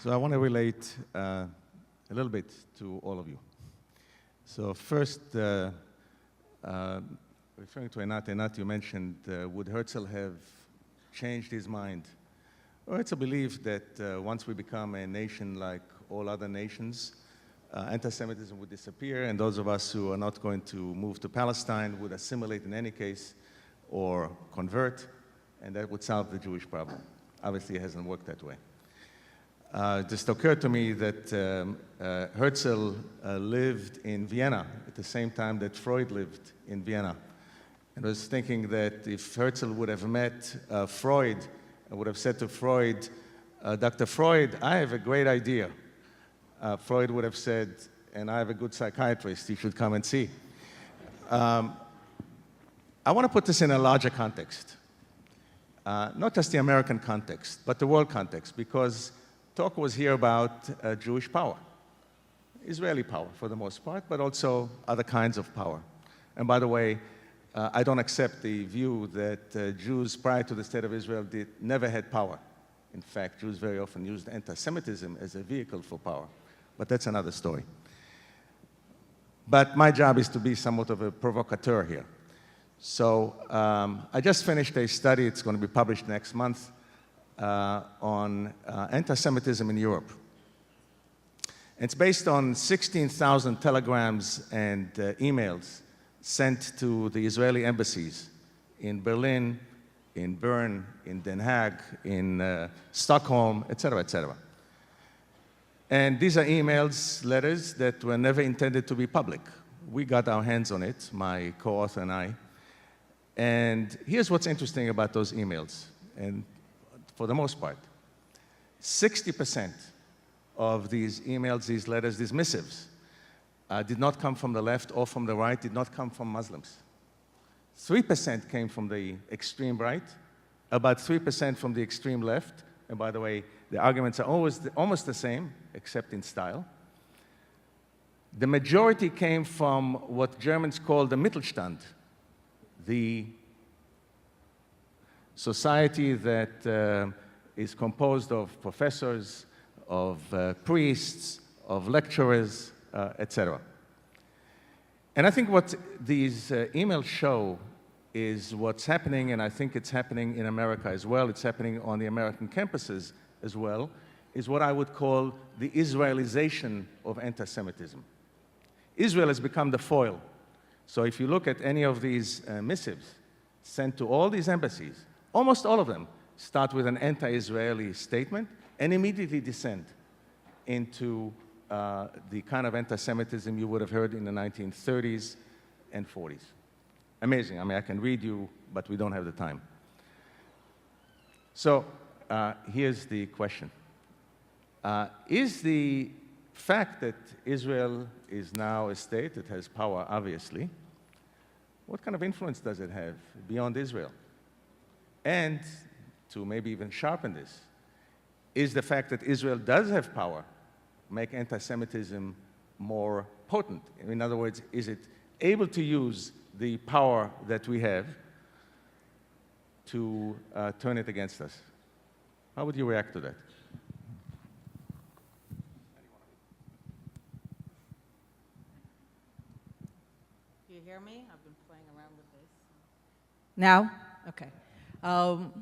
So I want to relate a little bit to all of you. So first, referring to Einat, you mentioned, would Herzl have changed his mind? Well, it's a belief that once we become a nation like all other nations, anti-Semitism would disappear, and those of us who are not going to move to Palestine would assimilate in any case or convert, and that would solve the Jewish problem. Obviously, it hasn't worked that way. It just occurred to me that Herzl lived in Vienna at the same time that Freud lived in Vienna. And I was thinking that if Herzl would have met Freud, I would have said to Freud, Dr. Freud, I have a great idea. Freud would have said, and I have a good psychiatrist, you should come and see. I want to put this in a larger context. Not just the American context, but the world context, because talk was here about Jewish power, Israeli power for the most part, but also other kinds of power. And by the way, I don't accept the view that Jews prior to the State of Israel never had power. In fact, Jews very often used anti-Semitism as a vehicle for power, but that's another story. But my job is to be somewhat of a provocateur here. So I just finished a study, it's going to be published next month, on anti-Semitism in Europe. It's based on 16,000 telegrams and emails sent to the Israeli embassies in Berlin, in Bern, in Den Haag, in Stockholm, et cetera, et cetera. And these are emails, letters that were never intended to be public. We got our hands on it, my co-author and I. And here's what's interesting about those emails, and for the most part, 60% of these emails, these letters, these missives, did not come from the left or from the right, did not come from Muslims. 3% came from the extreme right, about 3% from the extreme left, and by the way, the arguments are almost the same, except in style. The majority came from what Germans call the Mittelstand, the society that is composed of professors, of priests, of lecturers, etc. And I think what these emails show is what's happening, and I think it's happening in America as well, it's happening on the American campuses as well, is what I would call the Israelization of anti-Semitism. Israel has become the foil. So if you look at any of these missives sent to all these embassies, almost all of them start with an anti-Israeli statement and immediately descend into the kind of anti-Semitism you would have heard in the 1930s and 40s. Amazing. I mean, I can read you, but we don't have the time. So here's the question. Is the fact that Israel is now a state that has power, obviously, what kind of influence does it have beyond Israel? And to maybe even sharpen this, is the fact that Israel does have power make anti-Semitism more potent? In other words, is it able to use the power that we have to turn it against us? How would you react to that? You hear me? I've been playing around with this. Now? Okay.